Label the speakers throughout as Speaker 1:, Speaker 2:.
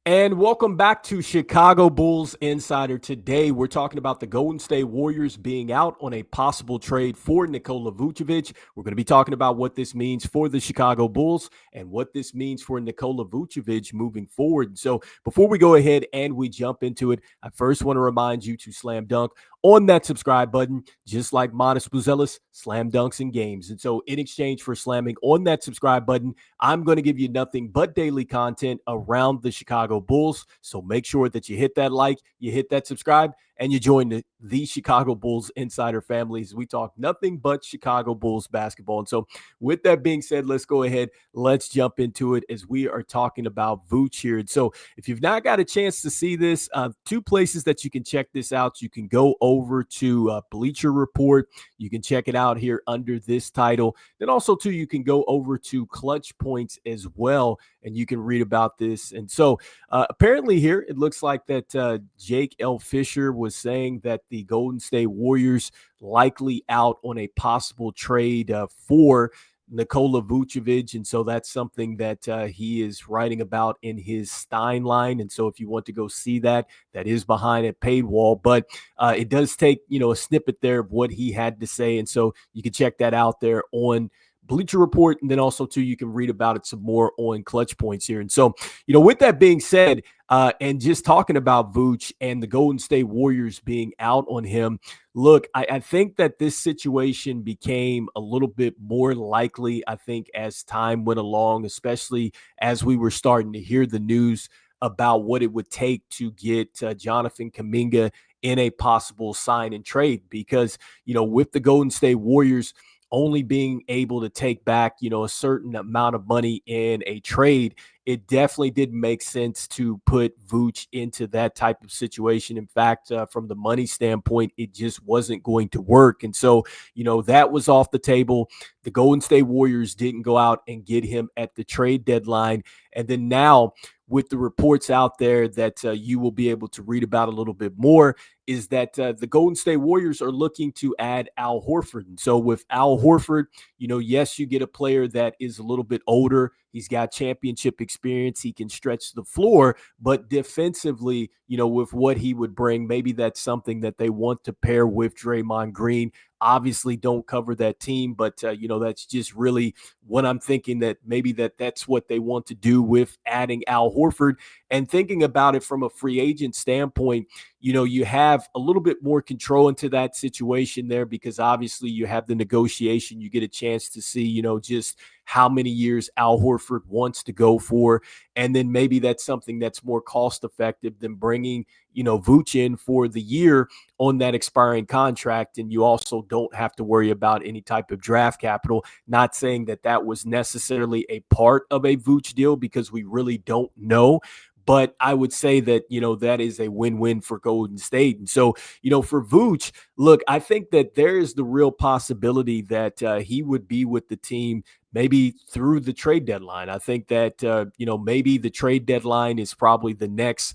Speaker 1: And welcome back to Chicago Bulls Insider. Today, we're talking about the Golden State Warriors being out on a possible trade for Nikola Vucevic. We're going to be talking about what this means for the Chicago Bulls and what this means for Nikola Vucevic moving forward. So before we go ahead and we jump into it, I first want to remind you to slam dunk on that subscribe button, just like Modest Buzelis slam dunks in games. And so in exchange for slamming on that subscribe button, I'm going to give you nothing but daily content around the Chicago Bulls. So make sure that you hit that like, you hit that subscribe, and you join the Chicago Bulls Insider families. We talk nothing but Chicago Bulls basketball. And so with that being said, let's go ahead. Let's jump into it as we are talking about Vooch here. And so if you've not got a chance to see this, two places that you can check this out. You can go over to Bleacher Report. You can check it out here under this title. Then also, too, you can go over to Clutch Points as well, and you can read about this. And so apparently here, it looks like that Jake L. Fisher was saying that the Golden State Warriors likely out on a possible trade for Nikola Vucevic. And so that's something that he is writing about in his Stein line. And so if you want to go see that, that is behind a paid wall, but it does take, a snippet there of what he had to say. And so you can check that out there on Bleacher Report. And then also, too, you can read about it some more on Clutch Points here. And so, with that being said, and just talking about Vooch and the Golden State Warriors being out on him, look, I think that this situation became a little bit more likely, I think, as time went along, especially as we were starting to hear the news about what it would take to get Jonathan Kuminga in a possible sign and trade. Because, with the Golden State Warriors only being able to take back, a certain amount of money in a trade, it definitely didn't make sense to put Vooch into that type of situation. In fact, from the money standpoint, it just wasn't going to work. And so, that was off the table. The Golden State Warriors didn't go out and get him at the trade deadline. And then now, with the reports out there that you will be able to read about a little bit more, is that the Golden State Warriors are looking to add Al Horford. And so with Al Horford, yes, you get a player that is a little bit older. He's got championship experience. He can stretch the floor, but defensively, with what he would bring, maybe that's something that they want to pair with Draymond Green. Obviously don't cover that team, but that's just really what I'm thinking, that maybe that's what they want to do with adding Al Horford. And thinking about it from a free agent standpoint, you have a little bit more control into that situation there, because obviously you have the negotiation. You get a chance to see, just how many years Al Horford wants to go for. And then maybe that's something that's more cost effective than bringing, Vooch in for the year on that expiring contract. And you also don't have to worry about any type of draft capital. Not saying that that was necessarily a part of a Vooch deal, because we really don't know. But I would say that, that is a win-win for Golden State. And so, for Vooch, look, I think that there is the real possibility that he would be with the team maybe through the trade deadline. I think that, maybe the trade deadline is probably the next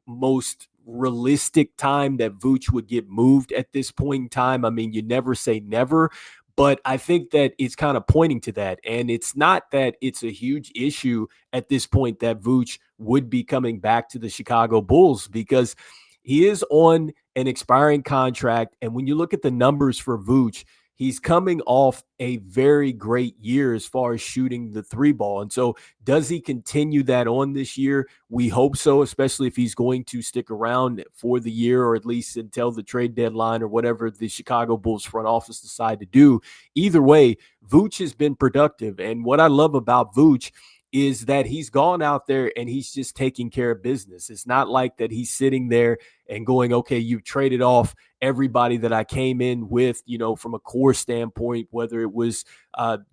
Speaker 1: most realistic time that Vooch would get moved at this point in time. I mean, you never say never, but I think that it's kind of pointing to that. And it's not that it's a huge issue at this point that Vooch would be coming back to the Chicago Bulls, because he is on an expiring contract. And when you look at the numbers for Vooch, he's coming off a very great year as far as shooting the three ball. And so does he continue that on this year? We hope so, especially if he's going to stick around for the year, or at least until the trade deadline or whatever the Chicago Bulls front office decide to do. Either way, Vooch has been productive. And what I love about Vooch is that he's gone out there and he's just taking care of business. It's not like that he's sitting there and going, okay, you've traded off everybody that I came in with, from a core standpoint, whether it was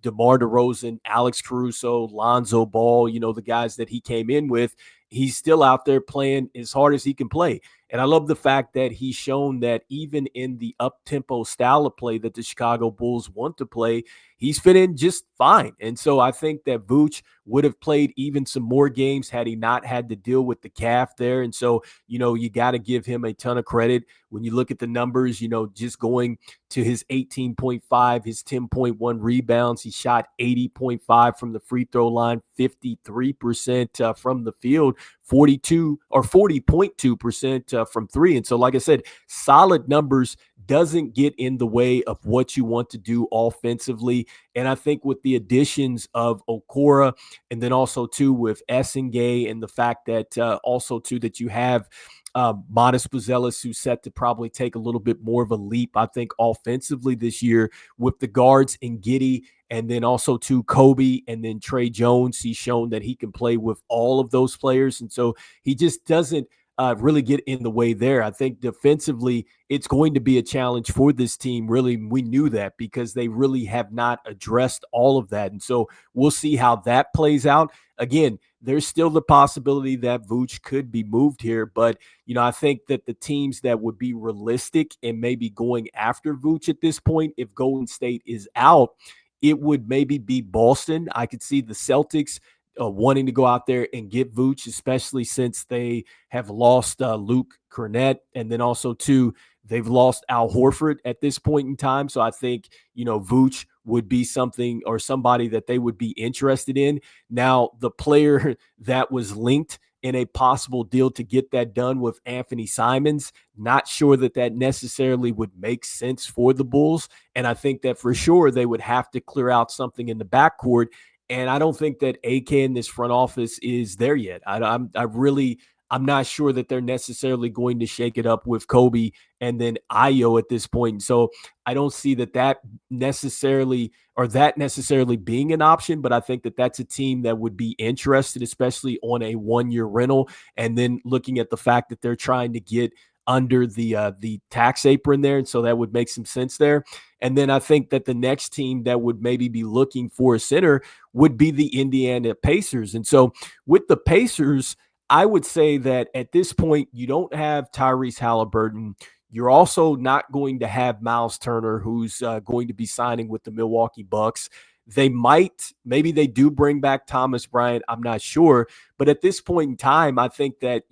Speaker 1: DeMar DeRozan, Alex Caruso, Lonzo Ball, the guys that he came in with. He's still out there playing as hard as he can play. And I love the fact that he's shown that even in the up-tempo style of play that the Chicago Bulls want to play, he's fit in just fine. And so I think that Vooch would have played even some more games had he not had to deal with the calf there. And so, you got to give him a ton of credit. When you look at the numbers, just going to his 18.5, his 10.1 rebounds, he shot 80.5 from the free throw line, 53% from the field, 40.2% from three. And so, like I said, solid numbers, doesn't get in the way of what you want to do offensively. And I think with the additions of Okora, and then also too with Essengay, and the fact that also too that you have Modest Buzelis, who's set to probably take a little bit more of a leap, I think, offensively this year with the guards and Giddey, and then also to Kobe, and then Trey Jones. He's shown that he can play with all of those players. And so he just doesn't really get in the way there. I think defensively, it's going to be a challenge for this team. Really, we knew that because they really have not addressed all of that. And so we'll see how that plays out. Again, there's still the possibility that Vooch could be moved here, but I think that the teams that would be realistic and maybe going after Vooch at this point, if Golden State is out, it would maybe be Boston. I could see the Celtics wanting to go out there and get Vooch, especially since they have lost Luke Cornett, and then also too, they've lost Al Horford at this point in time. So I think, Vooch would be something or somebody that they would be interested in. Now, the player that was linked in a possible deal to get that done with Anthony Simons, not sure that that necessarily would make sense for the Bulls. And I think that for sure they would have to clear out something in the backcourt. And I don't think that AK in this front office is there yet. I'm not sure that they're necessarily going to shake it up with Kobe and then Ayo at this point. So I don't see that necessarily being an option, but I think that that's a team that would be interested, especially on a 1-year rental. And then looking at the fact that they're trying to get under the tax apron there. And so that would make some sense there. And then I think that the next team that would maybe be looking for a center would be the Indiana Pacers. And so with the Pacers, I would say that at this point, you don't have Tyrese Halliburton. You're also not going to have Miles Turner, who's going to be signing with the Milwaukee Bucks. Maybe they do bring back Thomas Bryant. I'm not sure. But at this point in time, I think that,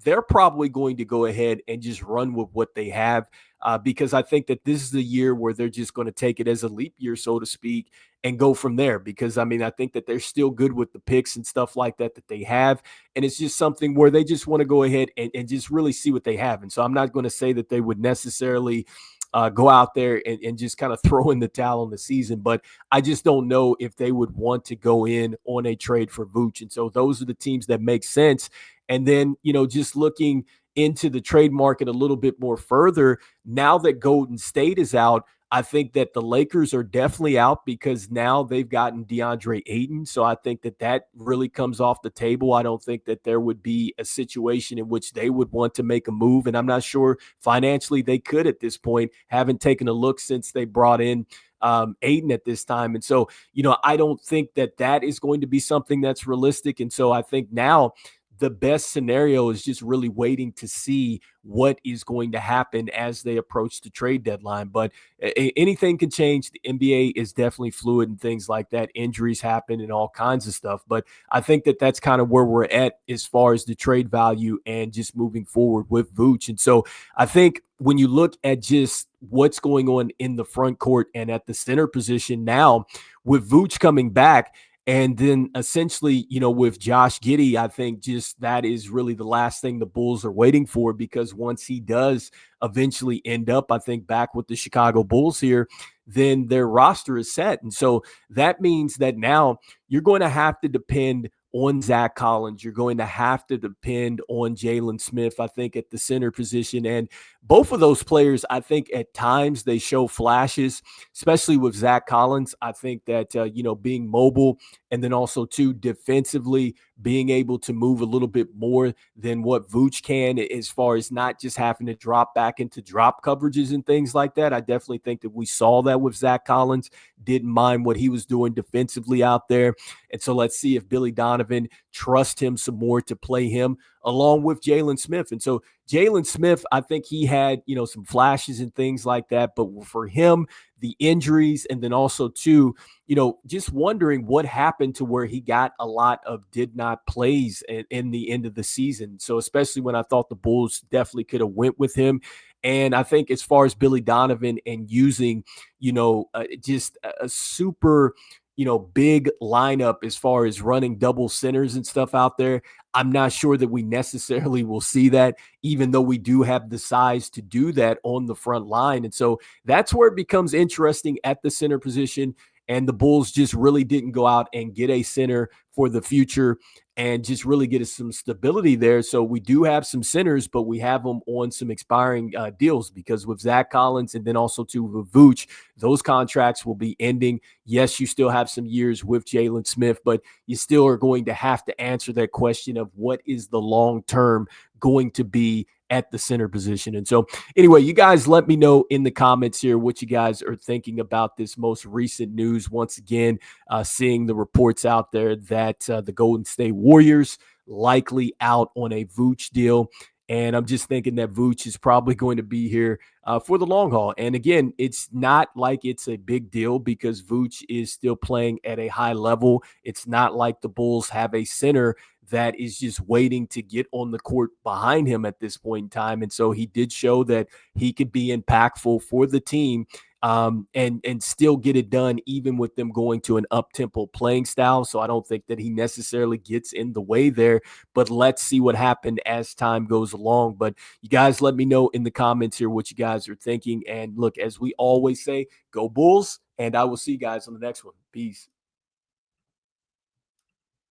Speaker 1: they're probably going to go ahead and just run with what they have because I think that this is the year where they're just going to take it as a leap year, so to speak, and go from there. Because, I think that they're still good with the picks and stuff like that they have. And it's just something where they just want to go ahead and just really see what they have. And so I'm not going to say that they would necessarily go out there and just kind of throw in the towel on the season. But I just don't know if they would want to go in on a trade for Vooch. And so those are the teams that make sense. And then, just looking into the trade market a little bit more further, now that Golden State is out, I think that the Lakers are definitely out because now they've gotten DeAndre Ayton. So I think that really comes off the table. I don't think that there would be a situation in which they would want to make a move. And I'm not sure financially they could at this point. Haven't taken a look since they brought in Ayton at this time. And so, I don't think that is going to be something that's realistic. And so I think now the best scenario is just really waiting to see what is going to happen as they approach the trade deadline. But anything can change. The NBA is definitely fluid and things like that. Injuries happen and all kinds of stuff. But I think that that's kind of where we're at as far as the trade value and just moving forward with Vooch. And so I think when you look at just what's going on in the front court and at the center position now with Vooch coming back, and then essentially, with Josh Giddey, I think just that is really the last thing the Bulls are waiting for, because once he does eventually end up, I think, back with the Chicago Bulls here, then their roster is set. And so that means that now you're going to have to depend on Zach Collins. You're going to have to depend on Jalen Smith, I think, at the center position. And both of those players, I think at times they show flashes, especially with Zach Collins. I think that, being mobile and then also too defensively being able to move a little bit more than what Vooch can, as far as not just having to drop back into drop coverages and things like that. I definitely think that we saw that with Zach Collins. Didn't mind what he was doing defensively out there. And so let's see if Billy Donovan trusts him some more to play him along with Jalen Smith. And so Jalen Smith, I think he had, some flashes and things like that. But for him, the injuries, and then also too, just wondering what happened to where he got a lot of did not plays in the end of the season. So especially when I thought the Bulls definitely could have went with him. And I think as far as Billy Donovan and using, just a super, big lineup as far as running double centers and stuff out there, I'm not sure that we necessarily will see that, even though we do have the size to do that on the front line. And so that's where it becomes interesting at the center position. And the Bulls just really didn't go out and get a center for the future and just really get us some stability there. So we do have some centers, but we have them on some expiring deals, because with Zach Collins and then also to Vooch, those contracts will be ending. Yes, you still have some years with Jalen Smith, but you still are going to have to answer that question of what is the long-term going to be at the center position. And so anyway, you guys let me know in the comments here what you guys are thinking about this most recent news. Once again, seeing the reports out there that the Golden State Warriors likely out on a Vooch deal. And I'm just thinking that Vooch is probably going to be here for the long haul. And again, it's not like it's a big deal because Vooch is still playing at a high level. It's not like the Bulls have a center that is just waiting to get on the court behind him at this point in time. And so he did show that he could be impactful for the team and still get it done, even with them going to an up-tempo playing style. So I don't think that he necessarily gets in the way there, but let's see what happened as time goes along. But you guys let me know in the comments here what you guys are thinking. And look, as we always say, go Bulls, and I will see you guys on the next one. Peace.